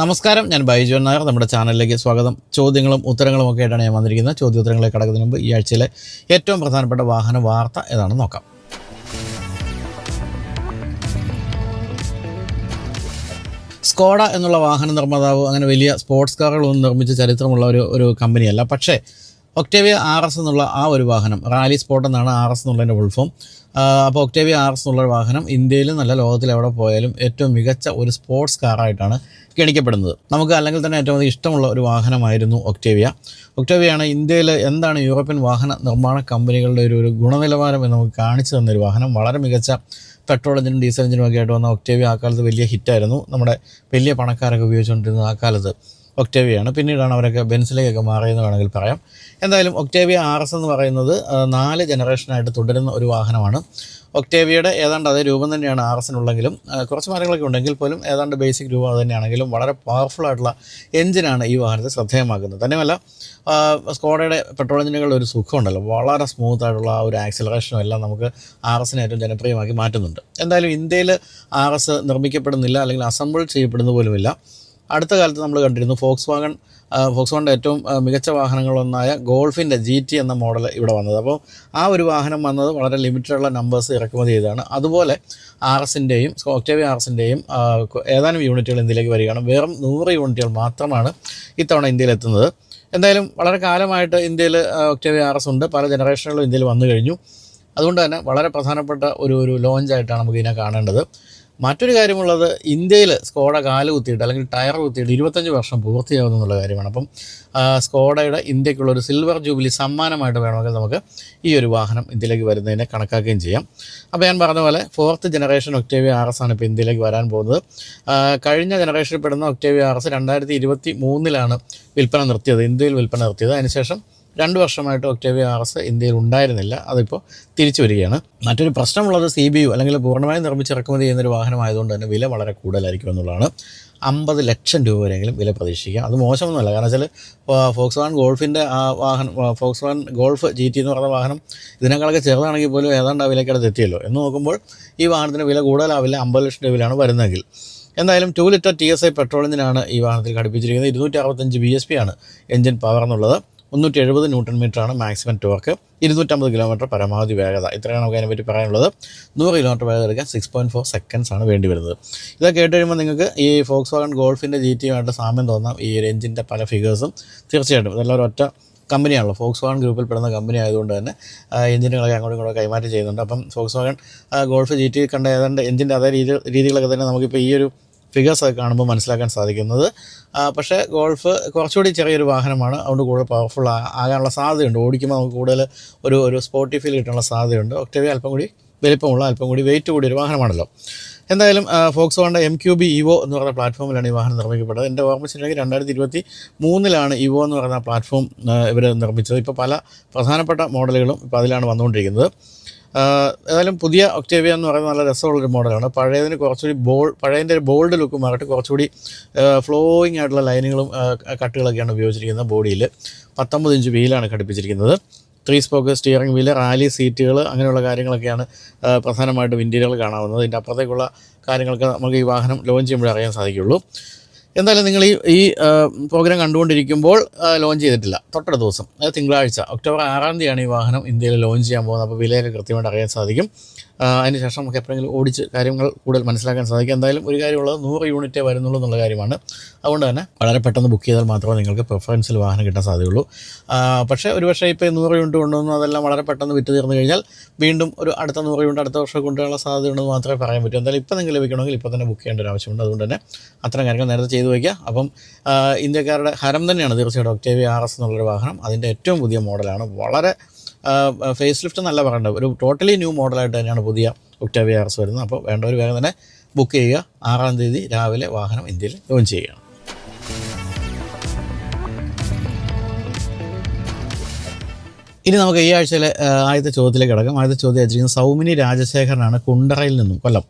നമസ്കാരം, ഞാൻ ബൈജു നായർ. നമ്മുടെ ചാനലിലേക്ക് സ്വാഗതം. ചോദ്യങ്ങളും ഉത്തരങ്ങളും ഒക്കെ ആയിട്ടാണ് ഞാൻ വന്നിരിക്കുന്നത്. ചോദ്യോത്തരങ്ങളിലേക്ക് കടക്കുന്നതിന് മുമ്പ് ഈ ആഴ്ചയിലെ ഏറ്റവും പ്രധാനപ്പെട്ട വാഹന വാർത്ത ഏതാണെന്ന് നോക്കാം. സ്കോഡ എന്നുള്ള വാഹന നിർമ്മാതാവ് അങ്ങനെ വലിയ സ്പോർട്സ് കാറുകളൊന്നും നിർമ്മിച്ച ചരിത്രമുള്ള ഒരു കമ്പനിയല്ല. പക്ഷേ ഒക്ടേവിയ RS എന്നുള്ള ആ ഒരു വാഹനം, റാലി സ്പോർട്ട് എന്നാണ് RS എന്നുള്ളതിൻ്റെ ഫുൾ ഫോം. അപ്പോൾ ഒക്ടേവിയ RS എന്നുള്ള വാഹനം ഇന്ത്യയിലും നല്ല ലോകത്തിൽ എവിടെ പോയാലും ഏറ്റവും മികച്ച ഒരു സ്പോർട്സ് കാറായിട്ടാണ് ഗണിക്കപ്പെടുന്നത്. നമുക്ക് അല്ലെങ്കിൽ തന്നെ ഏറ്റവും അധികം ഇഷ്ടമുള്ള ഒരു വാഹനമായിരുന്നു ഒക്ടേവിയാണ് ഇന്ത്യയിൽ എന്താണ് യൂറോപ്യൻ വാഹന നിർമ്മാണ കമ്പനികളുടെ ഒരു ഗുണനിലവാരം എന്ന് നമുക്ക് കാണിച്ചു തന്നൊരു വാഹനം. വളരെ മികച്ച പെട്രോൾ എഞ്ചിനും ഡീസൽ എഞ്ചിനും ഒക്കെ ആയിട്ട് വന്ന ഒക്ടേവിയ ആ കാലത്ത് വലിയ ഹിറ്റായിരുന്നു. നമ്മുടെ വലിയ പണക്കാരൊക്കെ ഉപയോഗിച്ചുകൊണ്ടിരുന്നത് ആ കാലത്ത് ഒക്ടേവിയാണ്. പിന്നീടാണ് അവരൊക്കെ ബെൻസിലേക്കൊക്കെ മാറിയെന്ന് വേണമെങ്കിൽ പറയാം. എന്തായാലും ഒക്ടേവിയ RS എന്ന് പറയുന്നത് 4 ജനറേഷനായിട്ട് തുടരുന്ന ഒരു വാഹനമാണ്. ഒക്ടേവിയയുടെ ഏതാണ്ട് അതേ രൂപം തന്നെയാണ് RSനുള്ളെങ്കിലും കുറച്ച് മാറ്റങ്ങളൊക്കെ ഉണ്ടെങ്കിൽ പോലും ഏതാണ്ട് ബേസിക് രൂപം അത് തന്നെയാണെങ്കിലും വളരെ പവർഫുള്ളായിട്ടുള്ള എഞ്ചിനാണ് ഈ വാഹനത്തെ ശ്രദ്ധേയമാക്കുന്നത്. തന്നെയുമല്ല, സ്കോഡയുടെ പെട്രോൾ എഞ്ചിനുകളുടെ ഒരു സുഖമുണ്ടല്ലോ, വളരെ സ്മൂത്തായിട്ടുള്ള ആ ഒരു ആക്സിലറേഷനും എല്ലാം നമുക്ക് RSനെ ഏറ്റവും ജനപ്രിയമാക്കി മാറ്റുന്നുണ്ട്. എന്തായാലും ഇന്ത്യയിൽ RS നിർമ്മിക്കപ്പെടുന്നില്ല, അല്ലെങ്കിൽ അസംബിൾ ചെയ്യപ്പെടുന്ന പോലുമില്ല. അടുത്ത കാലത്ത് നമ്മൾ കണ്ടിരുന്നു ഫോക്സ്വാഗണിൻ്റെ ഏറ്റവും മികച്ച വാഹനങ്ങളൊന്നായ ഗോൾഫിൻ്റെ GT എന്ന മോഡൽ ഇവിടെ വന്നത്. അപ്പോൾ ആ ഒരു വാഹനം വന്നത് വളരെ ലിമിറ്റഡുള്ള നമ്പേഴ്സ് ഇറക്കുമതി ചെയ്തതാണ്. അതുപോലെ RSൻ്റെയും ഒക്ടേവിയ RSൻ്റെയും ഏതാനും യൂണിറ്റുകൾ ഇന്ത്യയിലേക്ക് വരികയാണ്. വെറും 100 യൂണിറ്റുകൾ മാത്രമാണ് ഇത്തവണ ഇന്ത്യയിലെത്തുന്നത്. എന്തായാലും വളരെ കാലമായിട്ട് ഇന്ത്യയിൽ ഒക്ടേവിയ RS ഉണ്ട്. പല ജനറേഷനുകളും ഇന്ത്യയിൽ വന്നു കഴിഞ്ഞു. അതുകൊണ്ട് തന്നെ വളരെ പ്രധാനപ്പെട്ട ഒരു ലോഞ്ചായിട്ടാണ് നമുക്കിതിനെ കാണേണ്ടത്. മറ്റൊരു കാര്യമുള്ളത്, ഇന്ത്യയിൽ സ്കോഡ കാല് കുത്തിയിട്ട് അല്ലെങ്കിൽ ടയർ കുത്തിയിട്ട് 25 വർഷം പൂർത്തിയാകുന്നു എന്നുള്ള കാര്യമാണ്. അപ്പം സ്കോഡയുടെ ഇന്ത്യക്കുള്ളൊരു സിൽവർ ജൂബിലി സമ്മാനമായിട്ട് വേണമെങ്കിൽ നമുക്ക് ഈ ഒരു വാഹനം ഇന്ത്യയിലേക്ക് വരുന്നതിനെ കണക്കാക്കുകയും ചെയ്യാം. അപ്പോൾ ഞാൻ പറഞ്ഞ പോലെ 4th ജനറേഷൻ ഒക്ടേവിയ RS ആണ് ഇപ്പോൾ ഇന്ത്യയിലേക്ക് വരാൻ പോകുന്നത്. കഴിഞ്ഞ ജനറേഷനിൽ പെടുന്ന ഒക്ടേവിയ RS 2023 വിൽപ്പന നിർത്തിയത്, ഇന്ത്യയിൽ വിൽപ്പന നിർത്തിയത്. അതിനുശേഷം 2 വർഷമായിട്ട് ഒക്ടേവിയ RS ഇന്ത്യയിൽ ഉണ്ടായിരുന്നില്ല. അതിപ്പോൾ തിരിച്ചു വരികയാണ്. മറ്റൊരു പ്രശ്നമുള്ളത് CBU അല്ലെങ്കിൽ പൂർണ്ണമായും നിർമ്മിച്ച് ഇറക്കുമതി ചെയ്യുന്നൊരു വാഹനമായതുകൊണ്ട് തന്നെ വില വളരെ കൂടുതലായിരിക്കും എന്നുള്ളതാണ്. 50 ലക്ഷം രൂപ വരെയെങ്കിലും വില പ്രതീക്ഷിക്കുക. അത് മോശമൊന്നുമല്ല. കാരണം വെച്ചാൽ ഫോക്സ്വാഗൺ ഗോൾഫിൻ്റെ ആ വാഹനം, ഫോക്സ്വാഗൺ ഗോൾഫ് GT എന്ന് പറയുന്ന വാഹനം ഇതിനേക്കാളൊക്കെ ചെറുതാണെങ്കിൽ പോലും ഏതാണ്ട് ആ വിലക്കടുത്ത് എത്തിയല്ലോ. എന്ന് നോക്കുമ്പോൾ ഈ വാഹനത്തിന് വില കൂടുതലാവില്ല. 50 ലക്ഷം രൂപയിലാണ് വരുന്നതെങ്കിൽ. എന്തായാലും 2 ലിറ്റർ TSI പെട്രോൾ എഞ്ചിനാണ് ഈ വാഹനത്തിൽ ഘടിപ്പിച്ചിരിക്കുന്നത്. 265 BSP ആണ് എഞ്ചിൻ പവർ എന്നുള്ളത്. 370 ന്യൂട്ടൺ മീറ്ററാണ് മാക്സിമം ടോർക്ക്. 250 കിലോമീറ്റർ പരമാവധി വേഗത. ഇത്രയാണ് നമുക്ക് അതിനെപ്പറ്റി പറയാനുള്ളത്. 100 കിലോമീറ്റർ വേഗത എടുക്കാൻ 6.4 സെക്കൻഡ്സ് ആണ് വേണ്ടി വരുന്നത്. ഇതൊക്കെ കേട്ട് കഴിയുമ്പോൾ നിങ്ങൾക്ക് ഈ ഫോക്സ്വാഗൺ ഗോൾഫിൻ്റെ GTയുമായിട്ട് സാമ്യം തോന്നാം. ഈ ഒരു എഞ്ചിൻ്റെ പല ഫിഗേഴ്സും തീർച്ചയായിട്ടും ഇതെല്ലാം ഒരൊറ്റ കമ്പനിയാണല്ലോ. ഫോക്സ്വാഗൺ ഗ്രൂപ്പിൽ പെടുന്ന കമ്പനി ആയതുകൊണ്ട് തന്നെ എഞ്ചിനുകളൊക്കെ അങ്ങോട്ടും ഇങ്ങോട്ടും കൈമാറ്റം ചെയ്യുന്നുണ്ട്. അപ്പം ഫോക്സ്വാഗൺ ഗോൾഫ് GT കണ്ട ഏതാണ്ട് എഞ്ചിൻ്റെ അതേ രീതികളൊക്കെ തന്നെ നമുക്കിപ്പോൾ ഈ ഒരു ഫിഗേഴ്സൊക്കെ കാണുമ്പോൾ മനസ്സിലാക്കാൻ സാധിക്കുന്നത്. പക്ഷേ ഗോൾഫ് കുറച്ചുകൂടി ചെറിയൊരു വാഹനമാണ്. അതുകൊണ്ട് കൂടുതൽ പവർഫുൾ ആകാനുള്ള സാധ്യതയുണ്ട്. ഓടിക്കുമ്പോൾ നമുക്ക് കൂടുതൽ ഒരു സ്പോർട്ടി ഫീൽ കിട്ടാനുള്ള സാധ്യതയുണ്ട്. ഒക്ടേവിയ അല്പം കൂടി വലിപ്പമുള്ള, അല്പം കൂടി വെയിറ്റ് കൂടിയൊരു വാഹനമാണല്ലോ. എന്തായാലും ഫോക്സ്വാഗണിൻ്റെ MQB EVO എന്ന് പറയുന്ന പ്ലാറ്റ്ഫോമിലാണ് ഈ വാഹനം നിർമ്മിക്കപ്പെട്ടത്. എൻ്റെ ഓർമ്മിച്ചിട്ടുണ്ടെങ്കിൽ 2023 EVO എന്ന് പറയുന്ന പ്ലാറ്റ്ഫോം ഇവർ നിർമ്മിച്ചത്. ഇപ്പോൾ പല പ്രധാനപ്പെട്ട മോഡലുകളും ഇപ്പോൾ അതിലാണ് വന്നുകൊണ്ടിരിക്കുന്നത്. ഏതായാലും പുതിയ ഒക്ടേവിയ എന്ന് പറയുന്നത് നല്ല രസമുള്ളൊരു മോഡലാണ്. പഴയതിന് കുറച്ചുകൂടി പഴയതിൻ്റെ ഒരു ബോൾഡ് ലുക്ക് മാറിയിട്ട് കുറച്ചുകൂടി ഫ്ലോയിങ് ആയിട്ടുള്ള ലൈനുകളും കട്ടുകളൊക്കെയാണ് ഉപയോഗിച്ചിരിക്കുന്നത്. ബോഡിയിൽ 19 ഇഞ്ച് വീലാണ് ഘടിപ്പിച്ചിരിക്കുന്നത്. 3 സ്പോക്ക് സ്റ്റിയറിംഗ് വീല്, റാലി സീറ്റുകൾ, അങ്ങനെയുള്ള കാര്യങ്ങളൊക്കെയാണ് പ്രധാനമായിട്ടും ഇന്റീരിയർ കാണാവുന്നത്. ഇതിൻ്റെ അപ്പുറത്തേക്കുള്ള കാര്യങ്ങളൊക്കെ നമുക്ക് ഈ വാഹനം ലോഞ്ച് ചെയ്യുമ്പോഴേ അറിയാൻ സാധിക്കുള്ളൂ. എന്തായാലും നിങ്ങൾ ഈ പ്രോഗ്രാം കണ്ടുകൊണ്ടിരിക്കുമ്പോൾ ലോഞ്ച് ചെയ്തിട്ടില്ല. തൊട്ടടുത്ത ദിവസം, തിങ്കളാഴ്ച ഒക്ടോബർ 6 ഈ വാഹനം ഇന്ത്യയിൽ ലോഞ്ച് ചെയ്യാൻ പോകുന്നത്. അപ്പോൾ വിലയൊക്കെ കൃത്യമായിട്ട് അറിയാൻ സാധിക്കും. അതിനുശേഷം നമുക്ക് എപ്പോഴെങ്കിലും ഓടിച്ച് കാര്യങ്ങൾ കൂടുതൽ മനസ്സിലാക്കാൻ സാധിക്കും. എന്തായാലും ഒരു കാര്യമുള്ളത് 100 യൂണിറ്റേ വരുന്നുള്ളൂ എന്നുള്ള കാര്യമാണ്. അതുകൊണ്ട് തന്നെ വളരെ പെട്ടെന്ന് ബുക്ക് ചെയ്താൽ മാത്രമേ നിങ്ങൾക്ക് പ്രിഫറൻസിൽ വാഹനം കിട്ടാൻ സാധ്യതയുള്ളൂ. പക്ഷേ ഒരുപക്ഷേ ഇപ്പോൾ 100 യൂണിറ്റ് കൊണ്ടുവന്നു അതെല്ലാം വളരെ പെട്ടെന്ന് വിറ്റ് തീർന്നു കഴിഞ്ഞാൽ വീണ്ടും ഒരു അടുത്ത 100 യൂണിറ്റ് അടുത്ത വർഷം കൊണ്ടുവരാനുള്ള സാധ്യതയുണ്ടെന്ന് മാത്രമേ പറയാൻ പറ്റൂ. എന്തായാലും ഇപ്പോൾ നിങ്ങൾക്ക് ലഭിക്കണമെങ്കിൽ ഇപ്പോൾ തന്നെ ബുക്ക് ചെയ്യേണ്ട ഒരു ആവശ്യമുണ്ട്. അതുകൊണ്ട് തന്നെ അത്തരം കാര്യങ്ങൾ നേരത്തെ ചെയ്തു വയ്ക്കുക. അപ്പം ഇന്ത്യക്കാരുടെ ഹരം തന്നെയാണ് തീർച്ചയായിട്ടും ഒക്ടേവിയ RS എന്നുള്ളൊരു വാഹനം. അതിൻ്റെ ഏറ്റവും പുതിയ മോഡലാണ്. വളരെ ഫേസ് ലിഫ്റ്റ് എന്നല്ല പറയേണ്ടത്, ഒരു ടോട്ടലി ന്യൂ മോഡലായിട്ട് തന്നെയാണ് പുതിയ ഒക്ടേവിയ RS വരുന്നത്. അപ്പോൾ വേണ്ടവർ വേഗം തന്നെ ബുക്ക് ചെയ്യുക. 6 തീയതി രാവിലെ വാഹനം ഇന്ത്യയിൽ ലോഞ്ച് ചെയ്യുകയാണ്. ഇനി നമുക്ക് ഈ ആഴ്ചയിലെ ആദ്യത്തെ ചോദ്യത്തിലേക്ക് കിടക്കാം. ആദ്യത്തെ ചോദ്യം അയച്ചിരിക്കുന്നത് സൗമിനി രാജശേഖരനാണ്, കുണ്ടറയിൽ നിന്നും, കൊല്ലം.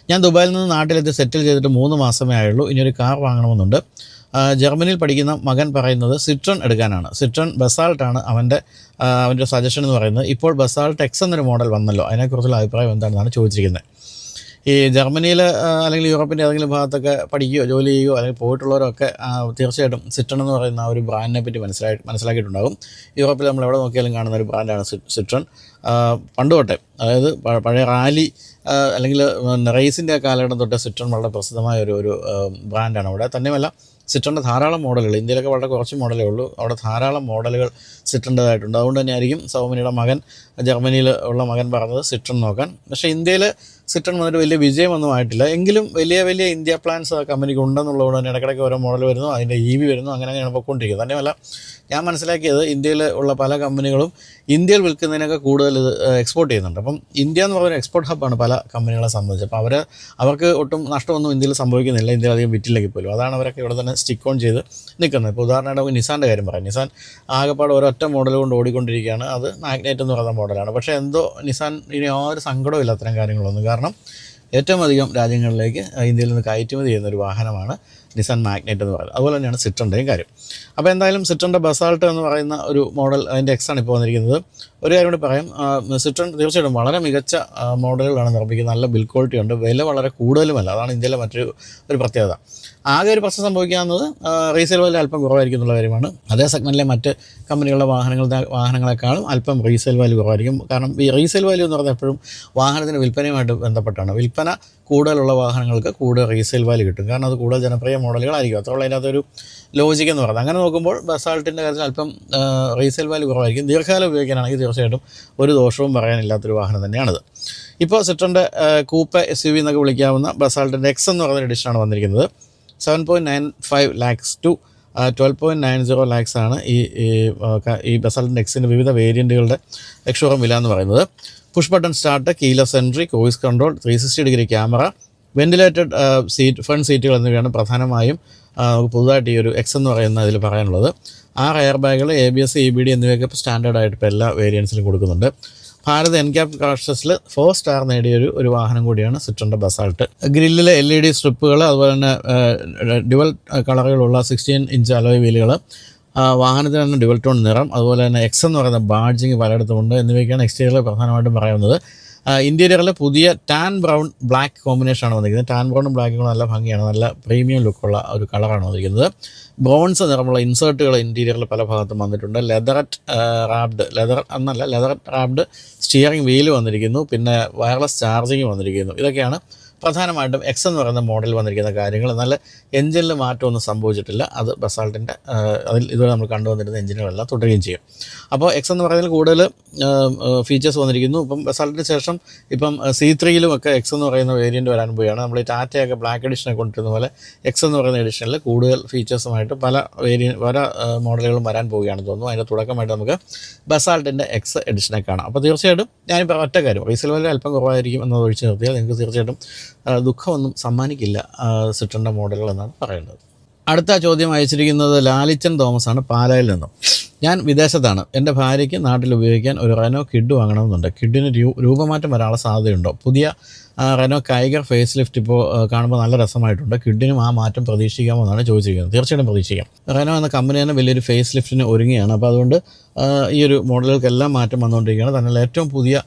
ഞാൻ ദുബായിൽ നിന്ന് നാട്ടിലെത്തി സെറ്റിൽ ചെയ്തിട്ട് 3 മാസമേ ആയുള്ളൂ. ഇനിയൊരു കാർ വാങ്ങണമെന്നുണ്ട്. ജർമ്മനിയിൽ പഠിക്കുന്ന മകൻ പറയുന്നത് സിട്രോൺ എടുക്കാനാണ്. സിട്രോൺ ബസാൾട്ടാണ് അവൻ്റെ സജഷൻ എന്ന് പറയുന്നത്. ഇപ്പോൾ ബസാൾട്ട് X എന്നൊരു മോഡൽ വന്നല്ലോ, അതിനെക്കുറിച്ചുള്ള അഭിപ്രായം എന്താണെന്നാണ് ചോദിച്ചിരിക്കുന്നത്. ഈ ജർമ്മനിയിൽ അല്ലെങ്കിൽ യൂറോപ്പിൻ്റെ ഏതെങ്കിലും ഭാഗത്തൊക്കെ പഠിക്കുകയോ ജോലി ചെയ്യുകയോ അല്ലെങ്കിൽ പോയിട്ടുള്ളവരൊക്കെ തീർച്ചയായിട്ടും സിട്രൺ എന്ന് പറയുന്ന ആ ഒരു ബ്രാൻഡിനെ പറ്റി മനസ്സിലാക്കിയിട്ടുണ്ടാകും. യൂറോപ്പിൽ നമ്മൾ എവിടെ നോക്കിയാലും കാണുന്ന ഒരു ബ്രാൻഡാണ് സിട്രൺ. പണ്ട് തൊട്ടേ, അതായത് പഴയ റാലി അല്ലെങ്കിൽ റേസിൻ്റെ കാലഘട്ടം തൊട്ട് സിട്രൺ വളരെ പ്രസിദ്ധമായ ഒരു ബ്രാൻഡാണ് അവിടെ. തന്നെയുമല്ല സിട്രണിൻ്റെ ധാരാളം മോഡലുകൾ, ഇന്ത്യയിലൊക്കെ വളരെ കുറച്ച് മോഡലേ ഉള്ളൂ, അവിടെ ധാരാളം മോഡലുകൾ സിട്രൻ്റേതായിട്ടുണ്ട്. അതുകൊണ്ട് തന്നെ ആയിരിക്കും സൗമിനിയുടെ മകൻ, ജർമ്മനിയിൽ ഉള്ള മകൻ പറഞ്ഞത് സിട്രൺ നോക്കാൻ. പക്ഷേ ഇന്ത്യയിൽ സിട്രൺ വന്നിട്ട് വലിയ വിജയമൊന്നും ആയിട്ടില്ല. എങ്കിലും വലിയ വലിയ ഇന്ത്യ പ്ലാൻസ് കമ്പനിക്ക് ഉണ്ടെന്നുള്ളതുകൊണ്ട് തന്നെ ഇടയ്ക്കിടയ്ക്ക് ഓരോ മോഡൽ വരുന്നു, അതിൻ്റെ EV വരുന്നു, അങ്ങനെയാണ് പോയിക്കൊണ്ടിരിക്കുന്നത്. തന്നെയല്ല ഞാൻ മനസ്സിലാക്കിയത് ഇന്ത്യയിൽ ഉള്ള പല കമ്പനികളും ഇന്ത്യയിൽ വിൽക്കുന്നതിനൊക്കെ കൂടുതൽ ഇത് എക്സ്പോർട്ട് ചെയ്യുന്നുണ്ട്. അപ്പം ഇന്ത്യ എന്ന് പറയുന്ന എക്സ്പോർട്ട് ഹബ്ബാണ് പല കമ്പനികളെ സംബന്ധിച്ച്. അപ്പോൾ അവർക്ക് ഒട്ടും നഷ്ടമൊന്നും ഇന്ത്യയിൽ സംഭവിക്കുന്നില്ല, ഇന്ത്യയിൽ അധികം വിറ്റില്ലെങ്കിൽ പോലും. അതാണ് അവരൊക്കെ ഇവിടെ തന്നെ സ്റ്റിക്ക് ഓൺ ചെയ്ത് നിൽക്കുന്നത്. ഇപ്പോൾ ഉദാഹരണമായിട്ട് നിസാൻ്റെ കാര്യം പറയാം. നിസാൻ ആകെപ്പാട് ഒരൊറ്റ മോഡൽ കൊണ്ട് ഓടിക്കൊണ്ടിരിക്കുകയാണ്, അത് മാഗ്നൈറ്റ് എന്ന് പറയുന്ന മോഡലാണ്. പക്ഷേ എന്തോ നിസാൻ ഇനി യാതൊരു സങ്കടവും ഇല്ല അത്തരം കാര്യങ്ങളൊന്നും. കാരണം ഏറ്റവും അധികം രാജ്യങ്ങളിലേക്ക് ഇന്ത്യയിൽ നിന്ന് കയറ്റുമതി ചെയ്യുന്ന ഒരു വാഹനമാണ് നിസാൻ മാഗ്നൈറ്റ് എന്ന് പറയുന്നത്. അതുപോലെ തന്നെയാണ് സിട്രൻ്റെയും കാര്യം. അപ്പോൾ എന്തായാലും സിട്രൻ്റെ ബസാൾട്ട് എന്ന് പറയുന്ന ഒരു മോഡൽ, അതിൻ്റെ എക്സാണ് ഇപ്പോൾ വന്നിരിക്കുന്നത്. ഒരു കാര്യം കൂടി പറയാം, സിട്രൺ തീർച്ചയായിട്ടും വളരെ മികച്ച മോഡലുകളാണ് നിർമ്മിക്കുന്നത്, നല്ല ബിൽഡ് ക്വാളിറ്റി ഉണ്ട്, വില വളരെ കൂടുതലുമല്ല. അതാണ് ഇന്ത്യയിലെ മറ്റൊരു പ്രത്യേകത. ആകെ ഒരു പ്രശ്നം സംഭവിക്കാവുന്നത് റീസെയിൽ വാല്യൂ അല്പം കുറവായിരിക്കും എന്നുള്ള കാര്യമാണ്. അതേ സെഗ്മെൻറ്റിലെ മറ്റ് കമ്പനികളുടെ വാഹനങ്ങളെക്കാളും അല്പം റീസെയിൽ വാല്യൂ കുറവായിരിക്കും. കാരണം ഈ റീസെയിൽ വാല്യൂ എന്ന് പറഞ്ഞാൽ എപ്പോഴും വാഹനത്തിൻ്റെ വിൽപ്പനയുമായിട്ട് ബന്ധപ്പെട്ടാണ്. വിൽപ്പന കൂടുതലുള്ള വാഹനങ്ങൾക്ക് കൂടുതൽ റീസെയിൽ വാല്യൂ കിട്ടും, കാരണം അത് കൂടുതൽ ജനപ്രിയ മോഡലുകളായിരിക്കും. അത്രയുള്ള അതിനകത്തൊരു ലോജിക്ക് എന്ന് പറയുന്നത്. അങ്ങനെ നോക്കുമ്പോൾ ബസാൾട്ടിൻ്റെ കാര്യത്തിൽ അല്പം റീസെയിൽ വാല്യൂ കുറവായിരിക്കും. ദീർഘകാലം ഉപയോഗിക്കാനാണെങ്കിൽ തീർച്ചയായിട്ടും ഒരു ദോഷവും പറയാനില്ലാത്തൊരു വാഹനം തന്നെയാണിത്. ഇപ്പോൾ സിട്രൻ്റെ കൂപ്പ SUV എന്നൊക്കെ വിളിക്കാവുന്ന ബസാൾട്ടിൻ്റെ X എന്ന് പറയുന്ന എഡിഷനാണ് വന്നിരിക്കുന്നത്. 7.95 lakhs to 12.90 lakhs ആണ് ഈ ബസാൾട്ടിൻ്റെ Xൻ്റെ വിവിധ വേരിയൻറ്റുകളുടെ എക്സ്ഷോറൂം വില എന്ന് പറയുന്നത്. Push button start, keyless entry, cruise control, 360° camera, ventilated front സീറ്റുകൾ എന്നിവയാണ് പ്രധാനമായും പുതുതായിട്ട് ഈ ഒരു X എന്ന് പറയുന്ന ഇതിൽ പറയാനുള്ളത്. 6 എയർ ബാഗുകൾ, ABS, EBD എന്നിവയൊക്കെ ഇപ്പോൾ സ്റ്റാൻഡേർഡായിട്ട് ഇപ്പോൾ എല്ലാ വേരിയൻസിലും കൊടുക്കുന്നുണ്ട്. ഭാരത് NCAP കാർഷസിൽ 4 സ്റ്റാർ നേടിയ ഒരു വാഹനം കൂടിയാണ് സിട്രൻ്റെ ബസാൾട്ട്. ഗ്രില്ലിലെ LED സ്ട്രിപ്പുകൾ, അതുപോലെ തന്നെ ഡ്യുവൽ കളറുകളുള്ള 16 ഇഞ്ച് അലോയ് വീലുകൾ, വാഹനത്തിന് തന്നെ ഡ്യുവൽ ടോൺ നിറം, അതുപോലെ തന്നെ X എന്ന് പറയുന്ന ബാഡ്ജിങ് പലയിടത്തുമുണ്ട് എന്നിവയൊക്കെയാണ് എക്സ്റ്റീരിയറിൽ പ്രധാനമായിട്ടും പറയുന്നത്. ഇൻറ്റീരിയറിൽ പുതിയ ടാൻ ബ്രൗൺ ബ്ലാക്ക് കോമ്പിനേഷനാണ് വന്നിരിക്കുന്നത്. ടാൻ ബ്രൗണും ബ്ലാക്കും നല്ല ഭംഗിയാണ്, നല്ല പ്രീമിയം ലുക്കുള്ള ഒരു കളറാണ് വന്നിരിക്കുന്നത്. ബ്രോൺസ് നിറമുള്ള ഇൻസേർട്ടുകൾ ഇൻറ്റീരിയറിൽ പല ഭാഗത്തും വന്നിട്ടുണ്ട്. ലെതററ്റ് റാപ്ഡ് സ്റ്റിയറിംഗ് വീല് വന്നിരിക്കുന്നു. പിന്നെ വയർലെസ് ചാർജിങ് വന്നിരിക്കുന്നു. ഇതൊക്കെയാണ് പ്രധാനമായിട്ടും X എന്ന് പറയുന്ന മോഡൽ വന്നിരിക്കുന്ന കാര്യങ്ങൾ. എന്നാൽ എഞ്ചിനിൽ മാറ്റമൊന്നും സംഭവിച്ചിട്ടില്ല. അത് ബസാൾട്ടിൻ്റെ ഇതുവരെ നമ്മൾ കണ്ടുവന്നിരുന്ന എഞ്ചിനുകളെല്ലാം തുടരുകയും ചെയ്യും. അപ്പോൾ X എന്ന് പറയുന്നതിൽ കൂടുതൽ ഫീച്ചേഴ്സ് വന്നിരിക്കുന്നു. ഇപ്പം ബസാൾട്ടിന് ശേഷം ഇപ്പം C3-ലും ഒക്കെ X എന്ന് പറയുന്ന വേരിയൻറ്റ് വരാൻ പോവുകയാണ്. നമ്മൾ ഈ ടാറ്റയൊക്കെ ബ്ലാക്ക് എഡിഷനെ കൊണ്ടിരുന്ന പോലെ X എന്ന് പറയുന്ന എഡിഷനിൽ കൂടുതൽ ഫീച്ചേഴ്സുമായിട്ട് പല മോഡലുകളും വരാൻ പോവുകയാണെന്ന് തോന്നുന്നു. അതിൻ്റെ തുടക്കമായിട്ട് നമുക്ക് ബസാൾട്ടിൻ്റെ X എഡിഷനെ കാണാം. അപ്പോൾ തീർച്ചയായിട്ടും ഞാനിപ്പോൾ ഒറ്റ കാര്യം, റീസെയിൽ വാല്യൂ അല്പം കുറവായിരിക്കും എന്നത് ഒഴിച്ച് നിർത്തിയാൽ നിങ്ങൾക്ക് തീർച്ചയായിട്ടും ദുഃഖമൊന്നും സമ്മാനിക്കില്ല സിട്രൻ്റെ മോഡലുകൾ എന്നാണ് പറയുന്നത്. അടുത്ത ചോദ്യം അയച്ചിരിക്കുന്നത് ലാലിച്ചൻ തോമസ് ആണ്, പാലായിൽ നിന്നും. ഞാൻ വിദേശത്താണ്, എൻ്റെ ഭാര്യയ്ക്ക് നാട്ടിൽ ഉപയോഗിക്കാൻ ഒരു റെനോ കിഡ് വാങ്ങണമെന്നുണ്ട്. കിഡിന് രൂപമാറ്റം വരാനുള്ള സാധ്യതയുണ്ടോ? പുതിയ റെനോ കൈഗർ ഫേസ് ലിഫ്റ്റ് ഇപ്പോൾ കാണുമ്പോൾ നല്ല രസമായിട്ടുണ്ട്. കിഡിനും ആ മാറ്റം പ്രതീക്ഷിക്കാമോ എന്നാണ് ചോദിച്ചിരിക്കുന്നത്. തീർച്ചയായിട്ടും പ്രതീക്ഷിക്കാം. റെനോ എന്ന കമ്പനി തന്നെ വലിയൊരു ഫേസ് ലിഫ്റ്റിന് ഒരുങ്ങിയാണ്. അപ്പോൾ അതുകൊണ്ട് ഈ ഒരു മോഡലുകൾക്കെല്ലാം മാറ്റം വന്നുകൊണ്ടിരിക്കുകയാണ്. തന്നെ ഏറ്റവും പുതിയ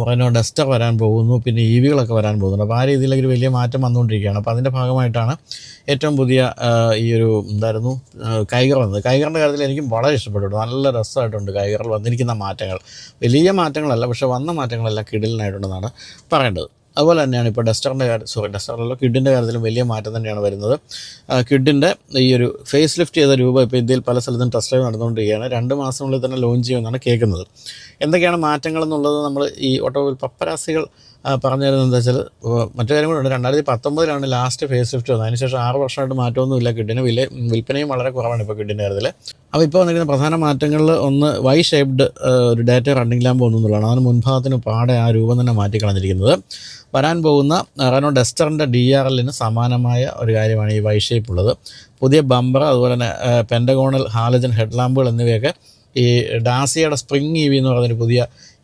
റെനോ ഡസ്റ്റർ വരാൻ പോകുന്നു, പിന്നെ EVകളൊക്കെ വരാൻ പോകുന്നുണ്ട്. അപ്പോൾ ആ രീതിയിലേക്ക് ഒരു വലിയ മാറ്റം വന്നുകൊണ്ടിരിക്കുകയാണ്. അപ്പോൾ അതിൻ്റെ ഭാഗമായിട്ടാണ് ഏറ്റവും പുതിയ ഈ ഒരു കൈഗർ വന്നത്. കൈഗറിൻ്റെ കാര്യത്തിൽ എനിക്കും വളരെ ഇഷ്ടപ്പെട്ടു. നല്ല രസമായിട്ടുണ്ട് കൈഗറിൽ വന്നിരിക്കുന്ന മാറ്റങ്ങൾ. വലിയ മാറ്റങ്ങളല്ല, പക്ഷേ വന്ന മാറ്റങ്ങളെല്ലാം കിടിലനായിട്ടുണ്ടെന്നാണ് പറയേണ്ടത്. അതുപോലെ തന്നെയാണ് ഇപ്പോൾ ഡസ്റ്ററിലല്ലോ കിഡിൻ്റെ കാര്യത്തിലും വലിയ മാറ്റം തന്നെയാണ് വരുന്നത്. കിഡിൻ്റെ ഈ ഒരു ഫേസ് ലിഫ്റ്റ് ചെയ്ത രൂപ ഇപ്പോൾ ഇന്ത്യയിൽ പല സ്ഥലത്തും ടെസ്റ്റ് ഡ്രൈവ് നടന്നുകൊണ്ടിരിക്കുകയാണ്. 2 മാസത്തിനുള്ളിൽ തന്നെ ലോഞ്ച് ചെയ്യുമെന്നാണ് കേൾക്കുന്നത്. എന്തൊക്കെയാണ് മാറ്റങ്ങളെന്നുള്ളത് നമ്മൾ ഈ ഓട്ടോമൊബൈൽ പപ്പരാസികൾ പറഞ്ഞു തരുന്നത് എന്താ വെച്ചാൽ മറ്റു കാര്യം കൂടെ ഉണ്ട്. 2019-ലാണ് ലാസ്റ്റ് ഫേസ് ലിഫ്റ്റ് വന്നത്. അതിനുശേഷം 6 വർഷമായിട്ട് മാറ്റമൊന്നുമില്ല. കിഡിന് വിൽപ്പനയും വളരെ കുറവാണ് ഇപ്പോൾ കിഡിൻ്റെ കാര്യത്തിൽ. അപ്പോൾ ഇപ്പോൾ വന്നിരിക്കുന്ന പ്രധാന മാറ്റങ്ങളിൽ ഒന്ന് വൈ ഷേപ്ഡ് ഒരു ഡാറ്റ റണ്ണിംഗ് ലാമ്പ് ഒന്നുള്ളതാണ്. അതിന് മുൻഭാഗത്തിന് പാടെ ആ രൂപം തന്നെ മാറ്റിക്കളഞ്ഞിരിക്കുന്നത്. വരാൻ പോകുന്ന റെനോ ഡസ്റ്ററിൻ്റെ DRLന് സമാനമായ ഒരു കാര്യമാണ് ഈ വൈ ഷേപ്പ് ഉള്ളത്. പുതിയ ബമ്പർ, അതുപോലെ തന്നെ പെൻറ്റഗോണൽ ഹാലജൻ ഹെഡ് ലാമ്പുകൾ എന്നിവയൊക്കെ ഈ ഡാസിയയുടെ സ്പ്രിങ് EV എന്ന് പറയുന്നൊരു പുതിയ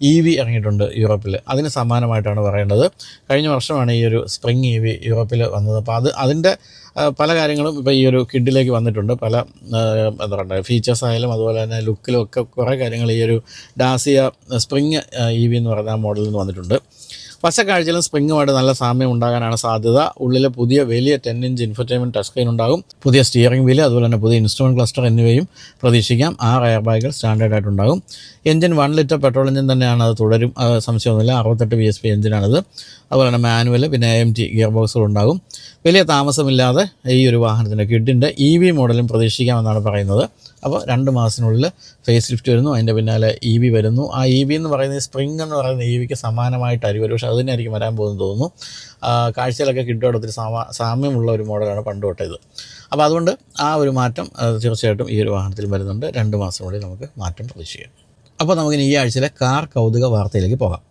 EV ഇറങ്ങിയിട്ടുണ്ട് യൂറോപ്പിൽ. അതിന് സമാനമായിട്ടാണ് പറയേണ്ടത്. കഴിഞ്ഞ വർഷമാണ് ഈ ഒരു സ്പ്രിങ് EV യൂറോപ്പിൽ വന്നത്. അപ്പോൾ അതിൻ്റെ പല കാര്യങ്ങളും ഇപ്പോൾ ഈ ഒരു കിഡിലേക്ക് വന്നിട്ടുണ്ട്. പല എന്താ പറയുക ഫീച്ചേഴ്സ് ആയാലും അതുപോലെ തന്നെ ലുക്കിലും ഒക്കെ കുറേ കാര്യങ്ങൾ ഈ ഒരു ഡാസിയ സ്പ്രിങ് EV എന്ന് പറയുന്ന ആ മോഡലിൽ നിന്ന് വന്നിട്ടുണ്ട്. പച്ചക്കാഴ്ചയിലും സ്പ്രിങ്ങുമായിട്ട് നല്ല സാമ്യം ഉണ്ടാകാനാണ് സാധ്യത. ഉള്ളിലെ പുതിയ വലിയ 10-inch ഇൻഫർടൈൻമെൻറ്റ് ടച്ച് സ്ക്രീൻ ഉണ്ടാകും. പുതിയ സ്റ്റിയറിംഗ് വീല്, അതുപോലെ തന്നെ പുതിയ ഇൻസ്ട്രുമെൻറ്റ് ക്ലസ്റ്റർ എന്നിവയും പ്രതീക്ഷിക്കാം. 6 എയർ ബാഗുകൾ സ്റ്റാൻഡേർഡായിട്ടുണ്ടാകും. എഞ്ചിൻ 1 ലിറ്റർ പെട്രോൾ എഞ്ചിൻ തന്നെയാണ്, അത് തുടരും, സംശയമൊന്നുമില്ല. 68 bhp എഞ്ചിനാണിത്. അതുപോലെ തന്നെ മാനുവൽ, പിന്നെ AMT ഗിയർ ബോക്സുകളുണ്ടാകും. വലിയ താമസമില്ലാതെ ഈ ഒരു വാഹനത്തിൻ്റെ കിഡിൻ്റെ EV മോഡലും പ്രതീക്ഷിക്കാമെന്നാണ് പറയുന്നത്. അപ്പോൾ 2 മാസത്തിനുള്ളിൽ ഫേസ് ലിഫ്റ്റ് വരുന്നു, അതിൻ്റെ പിന്നാലെ EV വരുന്നു. ആ EV എന്ന് പറയുന്നത് സ്പ്രിംഗ് എന്ന് പറയുന്ന EVക്ക് സമാനമായിട്ടായിരിക്കും, പക്ഷേ അത് തന്നെയായിരിക്കും വരാൻ പോകുന്നത് തോന്നുന്നു. കാഴ്ചയിലൊക്കെ കിഡോട് ഒത്തിരി സാമ്യമുള്ള ഒരു മോഡലാണ് പണ്ട് തൊട്ടേ ഇത്. അപ്പോൾ അതുകൊണ്ട് ആ ഒരു മാറ്റം തീർച്ചയായിട്ടും ഈ ഒരു വാഹനത്തിൽ വരുന്നുണ്ട്. 2 മാസത്തിനുള്ളിൽ നമുക്ക് മാറ്റം പ്രതീക്ഷിക്കാം. അപ്പോൾ നമുക്കിനി ഈ ആഴ്ചയിലെ കാർ കൗതുക വാർത്തയിലേക്ക് പോകാം.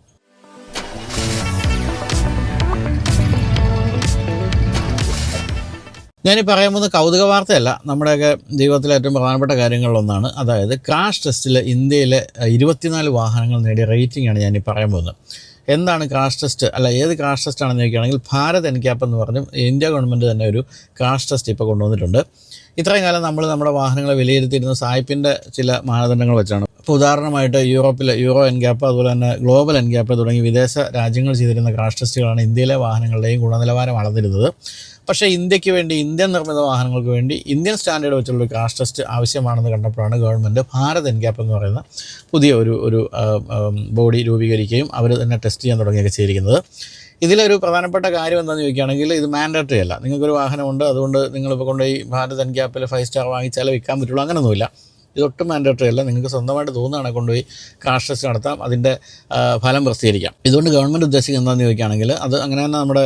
ഞാനീ പറയാൻ പോകുന്ന കൗതുക വാർത്തയല്ല, നമ്മുടെയൊക്കെ ജീവിതത്തിലെ ഏറ്റവും പ്രധാനപ്പെട്ട കാര്യങ്ങളിലൊന്നാണ്. അതായത് ക്രാഷ് ടെസ്റ്റിൽ ഇന്ത്യയിലെ 24 വാഹനങ്ങൾ നേടിയ റേറ്റിംഗാണ് ഞാനീ പറയാൻ പോകുന്നത്. എന്താണ് ക്രാഷ് ടെസ്റ്റ്, അല്ല ഏത് ക്രാഷ് ടെസ്റ്റാണെന്ന് ചോദിക്കുകയാണെങ്കിൽ ഭാരത് എൻക്യാപ്പ് എന്ന് പറഞ്ഞ് ഇന്ത്യ ഗവൺമെൻറ് തന്നെ ഒരു ക്രാഷ് ടെസ്റ്റ് ഇപ്പോൾ കൊണ്ടുവന്നിട്ടുണ്ട്. ഇത്രയും കാലം നമ്മൾ നമ്മുടെ വാഹനങ്ങളെ വിലയിരുത്തിയിരുന്ന സായിപ്പിൻ്റെ ചില മാനദണ്ഡങ്ങൾ വെച്ചാണ്. ഇപ്പോൾ ഉദാഹരണമായിട്ട് യൂറോപ്പിലെ യൂറോ എൻക്യാപ്പ്, അതുപോലെ തന്നെ ഗ്ലോബൽ എൻക്യാപ്പ് തുടങ്ങി വിദേശ രാജ്യങ്ങൾ ചെയ്തിരുന്ന ക്രാഷ് ടെസ്റ്റുകളാണ് ഇന്ത്യയിലെ വാഹനങ്ങളുടെയും ഗുണനിലവാരം അളന്നിരുന്നത്. പക്ഷേ ഇന്ത്യക്ക് വേണ്ടി, ഇന്ത്യൻ നിർമ്മിത വാഹനങ്ങൾക്ക് വേണ്ടി ഇന്ത്യൻ സ്റ്റാൻഡേർഡ് വെച്ചുള്ള ക്രാഷ് ടെസ്റ്റ് ആവശ്യമാണെന്ന് കണ്ടപ്പോഴാണ് ഗവൺമെൻറ് ഭാരത് എൻക്യാപ്പ് എന്ന് പറയുന്ന പുതിയ ഒരു ബോഡി രൂപീകരിക്കുകയും അവർ തന്നെ ടെസ്റ്റ് ചെയ്യാൻ തുടങ്ങിയൊക്കെ ചെയ്തിരിക്കുന്നത്. ഇതിലൊരു പ്രധാനപ്പെട്ട കാര്യം എന്താണെന്ന് ചോദിക്കുകയാണെങ്കിൽ, ഇത് മാൻഡേറ്ററി അല്ല. നിങ്ങൾക്കൊരു വാഹനമുണ്ട്, അതുകൊണ്ട് നിങ്ങളിപ്പോൾ കൊണ്ടുപോയി ഭാരത് എൻക്യാപ്പിൽ 5 സ്റ്റാർ വാങ്ങിച്ചാലേ വിൽക്കാൻ പറ്റുള്ളൂ, അങ്ങനെയൊന്നുമില്ല. ഇതൊട്ടും മാൻഡേറ്ററി അല്ല. നിങ്ങൾക്ക് സ്വന്തമായിട്ട് തോന്നുകയാണ് കൊണ്ടുപോയി ക്രാഷ് ടെസ്റ്റ് നടത്താം, അതിൻ്റെ ഫലം പ്രസിദ്ധീകരിക്കാം. ഇതുകൊണ്ട് ഗവൺമെൻറ് ഉദ്ദേശിക്കുന്നത് എന്താണെന്ന് ചോദിക്കുകയാണെങ്കിൽ, അത് അങ്ങനെ തന്നെ നമ്മുടെ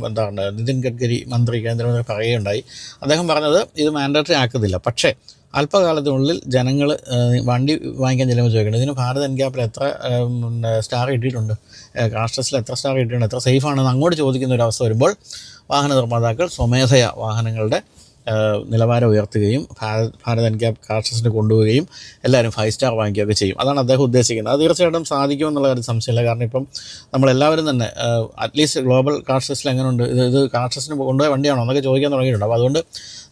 എന്താണ് നിതിൻ ഗഡ്കരി മന്ത്രി, കേന്ദ്രമന്ത്രി പറയുകയുണ്ടായി. അദ്ദേഹം പറഞ്ഞത് ഇത് മാൻഡേറ്ററി ആക്കുന്നില്ല, പക്ഷേ അല്പകാലത്തിനുള്ളിൽ ജനങ്ങൾ വണ്ടി വാങ്ങിക്കാൻ ചെല്ലുമ്പോൾ ചോദിക്കണം, ഇതിന് ഭാരത് എൻക്യാപ്പിൽ എത്ര സ്റ്റാർ കിട്ടിയിട്ടുണ്ട്, ക്രാഷ് ടെസ്റ്റിൽ എത്ര സ്റ്റാർ കിട്ടിയിട്ടുണ്ട്, എത്ര സേഫാണെന്ന് അങ്ങോട്ട് ചോദിക്കുന്ന ഒരു അവസ്ഥ വരുമ്പോൾ വാഹന നിർമ്മാതാക്കൾ സ്വമേധയാ വാഹനങ്ങളുടെ നിലവാരം ഉയർത്തുകയും ഭാരത് എൻക്യാപ്പ് ക്രാഷ് ടെസ്റ്റിന് കൊണ്ടുപോവുകയും എല്ലാവരും 5 സ്റ്റാർ വാങ്ങിക്കുകയൊക്കെ ചെയ്യും. അതാണ് അദ്ദേഹം ഉദ്ദേശിക്കുന്നത്. അത് തീർച്ചയായിട്ടും സാധിക്കുമെന്നുള്ള കാര്യം സംശയമില്ല. കാരണം ഇപ്പം നമ്മളെല്ലാവരും തന്നെ അറ്റ്ലീസ്റ്റ് ഗ്ലോബൽ ക്രാഷ് ടെസ്റ്റിൽ എങ്ങനെയുണ്ട്, ഇത് ക്രാഷ് ടെസ്റ്റിന് കൊണ്ടുപോയ വണ്ടിയാണോ എന്നൊക്കെ ചോദിക്കാൻ തുടങ്ങിയിട്ടുണ്ട്. അപ്പോൾ അതുകൊണ്ട്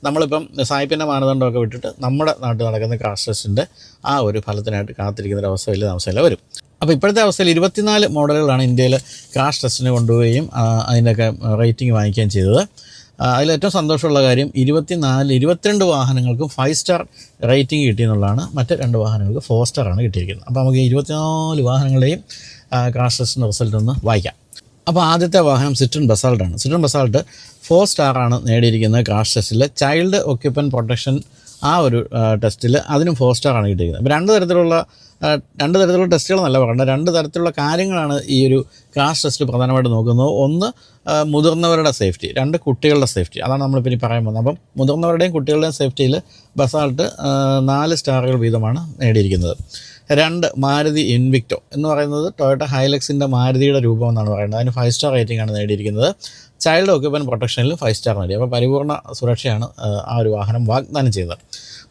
നമ്മളിപ്പം സായിപ്പിൻ്റെ മാനദണ്ഡമൊക്കെ വിട്ടിട്ട് നമ്മുടെ നാട്ടിൽ നടക്കുന്ന ക്രാഷ് ടെസ്റ്റിൻ്റെ ആ ഒരു ഫലത്തിനായിട്ട് കാത്തിരിക്കുന്ന ഒരു അവസ്ഥ വലിയ താമസമില്ല വരും. അപ്പോൾ ഇപ്പോഴത്തെ അവസ്ഥയിൽ 24 മോഡലുകളാണ് ഇന്ത്യയിൽ ക്രാഷ് ടെസ്റ്റിന് കൊണ്ടുപോവുകയും അതിൻ്റെയൊക്കെ റേറ്റിംഗ് വാങ്ങിക്കുകയും ചെയ്തത്. അതിലേറ്റവും സന്തോഷമുള്ള കാര്യം 22 വാഹനങ്ങൾക്കും 5 സ്റ്റാർ റേറ്റിംഗ് കിട്ടിയെന്നുള്ളതാണ്. മറ്റ് 2 വാഹനങ്ങൾക്ക് 4 സ്റ്റാറാണ് കിട്ടിയിരിക്കുന്നത്. അപ്പോൾ നമുക്ക് 24 വാഹനങ്ങളുടെയും ക്രാഷ് ടെസ്റ്റിൻ്റെ റിസൾട്ട് ഒന്ന് വായിക്കാം. അപ്പോൾ ആദ്യത്തെ വാഹനം സിട്രൺ ബസാൾട്ടാണ്. സിട്രൺ ബസാൾട്ട് 4 സ്റ്റാറാണ് നേടിയിരിക്കുന്നത് ക്രാഷ് ടെസ്റ്റിൽ. ചൈൽഡ് ഓക്യുപ്പൻ്റ് പ്രൊട്ടക്ഷൻ ആ ഒരു ടെസ്റ്റിൽ അതിനും 4 സ്റ്റാറാണ് കിട്ടിയിരിക്കുന്നത്. അപ്പോൾ രണ്ട് തരത്തിലുള്ള ടെസ്റ്റുകൾ നല്ല പറയണ്ട, 2 തരത്തിലുള്ള കാര്യങ്ങളാണ് ഈ ഒരു ക്രാഷ് ടെസ്റ്റിൽ പ്രധാനമായിട്ട് നോക്കുന്നത്. ഒന്ന് മുതിർന്നവരുടെ സേഫ്റ്റി, 2 കുട്ടികളുടെ സേഫ്റ്റി. അതാണ് നമ്മളിപ്പോൾ ഇനി പറയാൻ പോകുന്നത്. അപ്പം മുതിർന്നവരുടെയും കുട്ടികളുടെയും സേഫ്റ്റിയിൽ ബസാൾട്ട് 4 സ്റ്റാറുകൾ വീതമാണ് നേടിയിരിക്കുന്നത്. 2 മാരുതി ഇൻവിക്ടോ എന്ന് പറയുന്നത് ടൊയോട്ട ഹൈലക്സിൻ്റെ മാരുതിയുടെ രൂപം എന്നാണ് പറയുന്നത്. അതിന് 5 സ്റ്റാർ റേറ്റിംഗ് ആണ് നേടിയിരിക്കുന്നത്. ചൈൽഡ് ഓക്യുപ്പൻ്റ് പ്രൊട്ടക്ഷനിൽ 5 സ്റ്റാർ നേടി. അപ്പോൾ പരിപൂർണ്ണ സുരക്ഷയാണ് ആ ഒരു വാഹനം വാഗ്ദാനം ചെയ്യുന്നത്.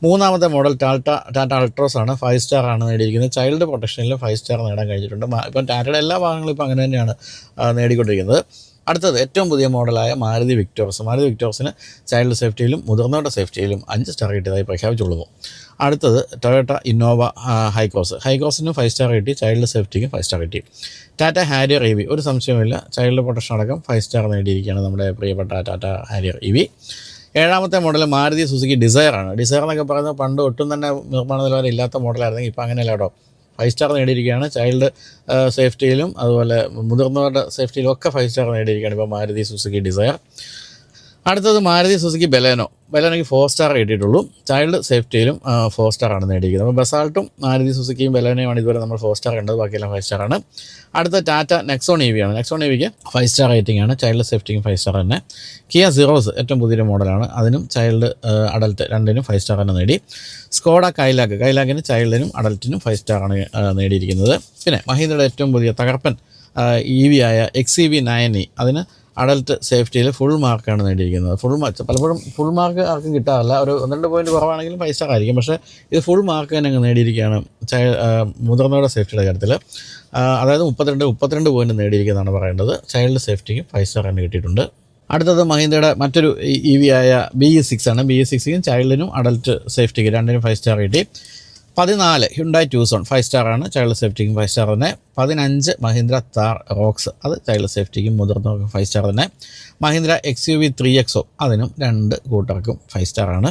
3ാമത്തെ മോഡൽ ടാറ്റ അൾട്രോസ് ആണ്. 5 സ്റ്റാർ ആണ് നേടിയിരിക്കുന്നത്. ചൈൽഡ് പ്രൊട്ടക്ഷനിൽ 5 സ്റ്റാർ നേടാൻ കഴിഞ്ഞിട്ടുണ്ട്. ഇപ്പം ടാറ്റയുടെ എല്ലാ വാഹനങ്ങളും ഇപ്പോൾ അങ്ങനെ തന്നെയാണ് നേടിക്കൊണ്ടിരിക്കുന്നത്. അടുത്തത് ഏറ്റവും പുതിയ മോഡലായ മാരുതി വിക്ടോർസിന് ചൈൽഡ് സേഫ്റ്റിയിലും മുതിർന്നവരുടെ സേഫ്റ്റിയിലും 5 സ്റ്റാർ കിട്ടിയതായി പ്രഖ്യാപിച്ചുള്ളൂ. അടുത്തത് ടൊയോട്ട ഇന്നോവ ഹൈക്രോസിനും 5 സ്റ്റാർ കിട്ടി, ചൈൽഡ് സേഫ്റ്റിക്കും 5 സ്റ്റാർ കിട്ടി. ടാറ്റ ഹാരിയർ EV ഒരു സംശയമില്ല, ചൈൽഡ് പ്രൊട്ടക്ഷൻ അടക്കം 5 സ്റ്റാർ നേടിയിരിക്കുകയാണ് നമ്മുടെ പ്രിയപ്പെട്ട ടാറ്റ ഹാരിയർ EV. 7ാമത്തെ മോഡൽ മാരുതി സുസുക്കി ഡിസയർ ആണ്. ഡിസയർ എന്നൊക്കെ പറയുന്നത് പണ്ട് ഒട്ടും തന്നെ നിർമ്മാണ നിലവാരം ഇല്ലാത്ത മോഡലായിരുന്നെങ്കിൽ ഇപ്പോൾ അങ്ങനെയല്ല കേട്ടോ, 5 സ്റ്റാർ നേടിയിരിക്കുകയാണ്. ചൈൽഡ് സേഫ്റ്റിയിലും അതുപോലെ മുതിർന്നവരുടെ സേഫ്റ്റിയിലും ഒക്കെ 5 സ്റ്റാർ നേടിയിരിക്കുകയാണ് ഇപ്പോൾ മാരുതി സുസുക്കി ഡിസയർ. അടുത്തത് മാരുതി സുസുക്കി ബെലേനോയ്ക്ക് 4 സ്റ്റാർ കിട്ടിയിട്ടുള്ളൂ. ചൈൽഡ് സേഫ്റ്റിയിലും 4 സ്റ്റാറാണ് നേടിയിരിക്കുന്നത്. അപ്പോൾ ബസാൾട്ടും മാരുതി സുസുക്കിയും ബെലേനോയുമാണ് ഇതുവരെ നമ്മൾ 4 സ്റ്റാർ കണ്ടത്, ബാക്കിയെല്ലാം 5 സ്റ്റാറാണ്. അടുത്ത ടാറ്റ നെക്സോൺ EV ആണ്. നെക്സോൺ EVക്ക് 5 സ്റ്റാർ റേറ്റിംഗ് ആണ്, ചൈൽഡ് സേഫ്റ്റിക്കും 5 സ്റ്റാർ തന്നെ. കിയ സിറോസ് ഏറ്റവും പുതിയൊരു മോഡലാണ്, അതിനും ചൈൽഡ് അഡൽട്ട് രണ്ടിനും 5 സ്റ്റാർ തന്നെ നേടി. സ്കോഡ കൈലാക്കിന് ചൈൽഡിനും അഡൽട്ടിനും 5 സ്റ്റാറാണ് നേടിയിരിക്കുന്നത്. പിന്നെ മഹീന്ദ്രയുടെ ഏറ്റവും പുതിയ തകർപ്പൻ EV ആയ XEV 9e അതിന് അഡൽട്ട് സേഫ്റ്റിയിൽ ഫുൾ മാർക്കാണ് നേടിയിരിക്കുന്നത്. പലപ്പോഴും ഫുൾ മാർക്ക് ആർക്കും കിട്ടാറില്ല, ഒരു 1-2 പോയിൻറ്റ് കുറവാണെങ്കിലും 5 സ്റ്റാർ ആയിരിക്കും. പക്ഷേ ഇത് ഫുൾ മാർക്ക് തന്നെ അങ്ങ് നേടിയിരിക്കുകയാണ് മുതിർന്നവരുടെ സേഫ്റ്റിയുടെ കാര്യത്തിൽ. അതായത് 32 പോയിൻറ്റ് നേടിയിരിക്കുന്നതാണ് പറയേണ്ടത്. ചൈൽഡ് സേഫ്റ്റിക്ക് 5 സ്റ്റാർ തന്നെ കിട്ടിയിട്ടുണ്ട്. അടുത്തത് മഹീന്ദ്രയുടെ മറ്റൊരു EV ആയ BE6 ആണ്. BE6ക്കും ചൈൽഡിനും അഡൽട്ട് സേഫ്റ്റിക്ക് രണ്ടിനും 5 സ്റ്റാർ കിട്ടി. 14 ഹ്യുണ്ടായി ട്യൂസോൺ 5 സ്റ്റാറാണ്, ചൈൽഡ് സേഫ്റ്റിക്കും 5 സ്റ്റാർ തന്നെ. 15 മഹീന്ദ്ര താർ റോക്സ്, അത് ചൈൽഡ് സേഫ്റ്റിക്കും മുതിർന്നവർക്കും 5 സ്റ്റാർ തന്നെ. മഹീന്ദ്ര XUV 3XO അതിനും 2 കൂട്ടർക്കും 5 സ്റ്റാറാണ്.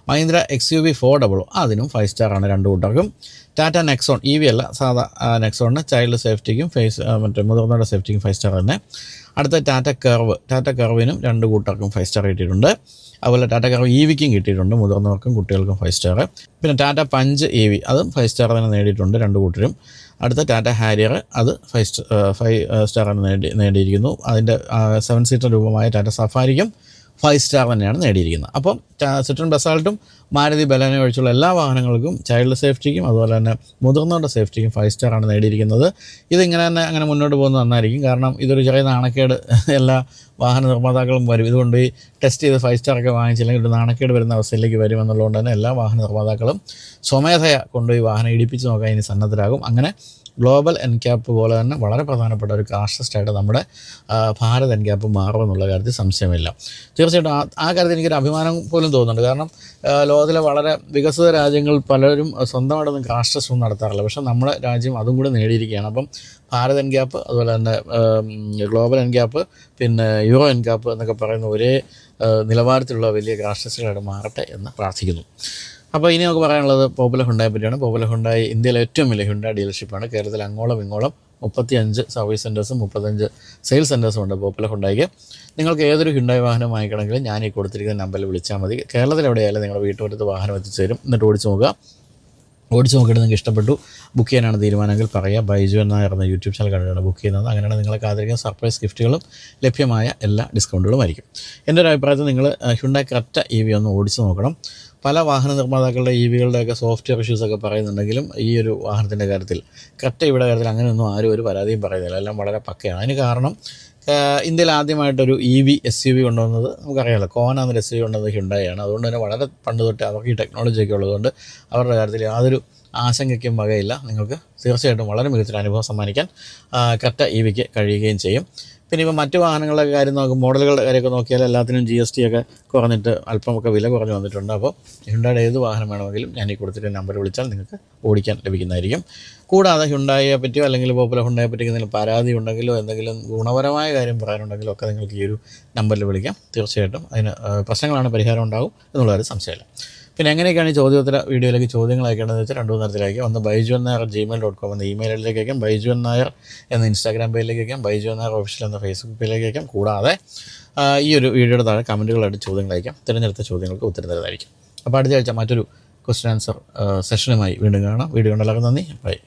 മഹീന്ദ്ര XUV 400 അതിനും 5 സ്റ്റാറാണ് 2 കൂട്ടർക്കും. ടാറ്റ നെക്സോൺ EV അല്ല, സാധാ നെക്സോണിന് ചൈൽഡ് സേഫ്റ്റിക്കും മുതിർന്നവരുടെ സേഫ്റ്റിക്കും 5 സ്റ്റാർ തന്നെ. അടുത്ത ടാറ്റ കർവിനും 2 കൂട്ടർക്കും 5 സ്റ്റാർ കിട്ടിയിട്ടുണ്ട്. അതുപോലെ ടാറ്റ കർവ് EVക്കും കിട്ടിയിട്ടുണ്ട്, മുതിർന്നവർക്കും കുട്ടികൾക്കും 5 സ്റ്റാർ. പിന്നെ ടാറ്റ പഞ്ച് EV അതും 5 സ്റ്റാർ തന്നെ നേടിയിട്ടുണ്ട് 2 കൂട്ടരും. അടുത്ത ടാറ്റ ഹാരിയർ അത് 5 സ്റ്റാർ നേടിയിരിക്കുന്നു. അതിൻ്റെ 7 സീറ്റർ രൂപമായ ടാറ്റ സഫാരിക്കും 5 സ്റ്റാർ തന്നെയാണ് നേടിയിരിക്കുന്നത്. അപ്പം സിട്രോൺ ബസാൾട്ടും മാരുതി ബലേനോ ഒഴിച്ചുള്ള എല്ലാ വാഹനങ്ങൾക്കും ചൈൽഡ് സേഫ്റ്റിക്കും അതുപോലെ തന്നെ മുതിർന്നവരുടെ സേഫ്റ്റിക്കും 5 സ്റ്റാറാണ് നേടിയിരിക്കുന്നത്. ഇതിങ്ങനെ തന്നെ അങ്ങനെ മുന്നോട്ട് പോകുന്നത് നന്നായിരിക്കും. കാരണം ഇതൊരു ചെറിയ നാണക്കേട് എല്ലാ വാഹന നിർമ്മാതാക്കളും വരും. ഇതുകൊണ്ട് ഈ ടെസ്റ്റ് ചെയ്ത് 5 സ്റ്റാറൊക്കെ വാങ്ങിച്ചില്ലെങ്കിൽ ഒരു നാണക്കേട് വരുന്ന അവസ്ഥയിലേക്ക് വരുമെന്നുള്ളതുകൊണ്ട് തന്നെ എല്ലാ വാഹന നിർമ്മാതാക്കളും സ്വമേധയാ കൊണ്ടുപോയി വാഹനം ഇടിപ്പിച്ച് നോക്കാൻ ഇനി സന്നദ്ധരാകും. അങ്ങനെ ഗ്ലോബൽ എൻക്യാപ്പ് പോലെ തന്നെ വളരെ പ്രധാനപ്പെട്ട ഒരു കാഷ് ടെസ്റ്റായിട്ട് നമ്മുടെ ഭാരത് എൻക്യാപ്പ് മാറുമെന്നുള്ള കാര്യത്തിൽ സംശയമില്ല. തീർച്ചയായിട്ടും ആ കാര്യത്തിൽ എനിക്കൊരു അഭിമാനം പോലും തോന്നുന്നുണ്ട്. കാരണം ലോകത്തിലെ വളരെ വികസിത രാജ്യങ്ങൾ പലരും സ്വന്തമായിട്ടൊന്നും കാഷ് ടെസ്റ്റ് ഒന്നും നടത്താറില്ല. പക്ഷേ നമ്മുടെ രാജ്യം അതും കൂടെ നേടിയിരിക്കുകയാണ്. അപ്പം ഭാരത് എൻക്യാപ്പ് അതുപോലെ തന്നെ ഗ്ലോബൽ എൻക്യാപ്പ് പിന്നെ യൂറോ എൻക്യാപ്പ് എന്നൊക്കെ പറയുന്ന ഒരേ നിലവാരത്തിലുള്ള വലിയ കാഷ് ടെസ്റ്റുകളായിട്ട് മാറട്ടെ എന്ന് പ്രാർത്ഥിക്കുന്നു. അപ്പോൾ ഇനി നമുക്ക് പറയാനുള്ളത് പോപ്പുലർ ഹുണ്ടായെ പറ്റിയാണ്. പോപ്പുലർ ഹുണ്ടായി ഇന്ത്യയിലെ ഏറ്റവും വലിയ ഹുണ്ടായി ഡീലർഷിപ്പാണ്. കേരളത്തിൽ അങ്ങോളം ഇങ്ങോളം 35 സർവീസ് സെൻറ്റേഴ്സും 35 സെയിൽസ് സെൻറ്റേഴ്സും ഉണ്ട് പോപ്പുലർ ഹുണ്ടായിക്ക്. നിങ്ങൾക്ക് ഏതൊരു ഹുണ്ടായി വാഹനം വാങ്ങിക്കണമെങ്കിലും ഞാൻ ഈ കൊടുത്തിരിക്കുന്ന നമ്പറിൽ വിളിച്ചാൽ മതി. കേരളത്തിൽ എവിടെയായാലും നിങ്ങളുടെ വീട്ടുപുറത്ത് വാഹനം എത്തിച്ചു തരും. എന്നിട്ട് ഓടിച്ച് നോക്കിയിട്ട് നിങ്ങൾക്ക് ഇഷ്ടപ്പെട്ടു ബുക്ക് ചെയ്യാനാണ് തീരുമാനമെങ്കിൽ പറയുക. ബൈജു നായർ എന്ന യൂട്യൂബ് ചാനൽ കണ്ടിട്ടാണ് ബുക്ക് ചെയ്യുന്നത്. അങ്ങനെയാണ് നിങ്ങളെ കാത്തിരിക്കുന്ന സർപ്രൈസ് ഗിഫ്റ്റുകളും ലഭ്യമായ എല്ലാ ഡിസ്കൗണ്ടുകളും ആയിരിക്കും. എൻ്റെ ഒരു അഭിപ്രായത്തിൽ നിങ്ങൾ ഹ്യുണ്ടായി ക്രെറ്റ EV ഒന്ന് ഓടിച്ച് നോക്കണം. പല വാഹന നിർമ്മാതാക്കളുടെ EVകളുടെയൊക്കെ സോഫ്റ്റ്വെയർ ഇഷ്യൂസൊക്കെ പറയുന്നുണ്ടെങ്കിലും ഈ ഒരു വാഹനത്തിൻ്റെ കാര്യത്തിൽ ക്രെറ്റയുടെ കാര്യത്തിൽ അങ്ങനെയൊന്നും ആരും ഒരു പരാതിയും പറയുന്നില്ല. എല്ലാം വളരെ പക്കയാണ്. അതിന് കാരണം ഇന്ത്യയിൽ ആദ്യമായിട്ടൊരു EV SUV കൊണ്ടുവന്നത് നമുക്കറിയാമല്ലോ, കോന എന്നൊരു SUV കൊണ്ടുവന്നത് ഹ്യുണ്ടായിയാണ്. അതുകൊണ്ട് തന്നെ വളരെ പണ്ട് തൊട്ട് അവർക്ക് ഈ ടെക്നോളജിയൊക്കെ ഉള്ളതുകൊണ്ട് അവരുടെ കാര്യത്തിൽ യാതൊരു ആശങ്കയ്ക്കും വകയില്ല. നിങ്ങൾക്ക് തീർച്ചയായിട്ടും വളരെ മികച്ചൊരു അനുഭവം സമ്മാനിക്കാൻ ക്രെറ്റ EVക്ക് കഴിയുകയും ചെയ്യും. പിന്നെ ഇപ്പോൾ മറ്റ് വാഹനങ്ങളുടെ കാര്യം മോഡലുകളുടെ കാര്യമൊക്കെ നോക്കിയാൽ എല്ലാത്തിനും GST ഒക്കെ കുറഞ്ഞിട്ട് അല്പമൊക്കെ വില കുറഞ്ഞ് വന്നിട്ടുണ്ട്. അപ്പോൾ ഹ്യുണ്ടായുടെ ഏത് വാഹനം വേണമെങ്കിലും ഞാൻ ഈ കൊടുത്തിട്ട് നമ്പർ വിളിച്ചാൽ നിങ്ങൾക്ക് ഓടിക്കാൻ ലഭിക്കുന്നതായിരിക്കും. കൂടാതെ ഹ്യുണ്ടായിയെ പറ്റിയോ അല്ലെങ്കിൽ പോപ്പുലർ ഹുണ്ടായെ പറ്റി എന്തെങ്കിലും പരാതി ഉണ്ടെങ്കിലോ എന്തെങ്കിലും ഗുണപരമായ കാര്യം പറയാനുണ്ടെങ്കിലോ ഒക്കെ നിങ്ങൾക്ക് ഈ ഒരു നമ്പറിൽ വിളിക്കാം. തീർച്ചയായിട്ടും അതിന് പ്രശ്നങ്ങളാണ് പരിഹാരം ഉണ്ടാകും എന്നുള്ളൊരു സംശയമില്ല. പിന്നെ എങ്ങനെയൊക്കെയാണ് ഈ ചോദ്യോത്തര വീഡിയോയിലേക്ക് ചോദ്യങ്ങൾ അയക്കേണ്ടതെന്ന് വെച്ചാൽ 2 തരത്തിലേക്ക്. ഒന്ന് baijuannair@gmail.com എന്ന ഇമെയിലിലേക്ക് അയക്കാം, baijuannair എന്ന ഇൻസ്റ്റാഗ്രാം പേജിലേക്ക് അയക്കാം, baijuannair official എന്ന ഫേസ്ബുക്ക് പേജിലേക്ക് അയക്കാം. കൂടാതെ ഈ ഒരു വീഡിയോയുടെ താഴെ കമൻറ്റുകളായിട്ട് ചോദ്യങ്ങൾ അയക്കാം. തിരഞ്ഞെടുത്ത ചോദ്യങ്ങൾക്ക് ഉത്തരം തരുന്നതായിരിക്കും. അപ്പോൾ അടുത്ത ആഴ്ച മറ്റൊരു ക്വസ്റ്റ്യൻ ആൻസർ സെഷനുമായി വീണ്ടും കാണാം. വീഡിയോ കണ്ടെല്ലാവർക്കും നന്ദി. ബൈ.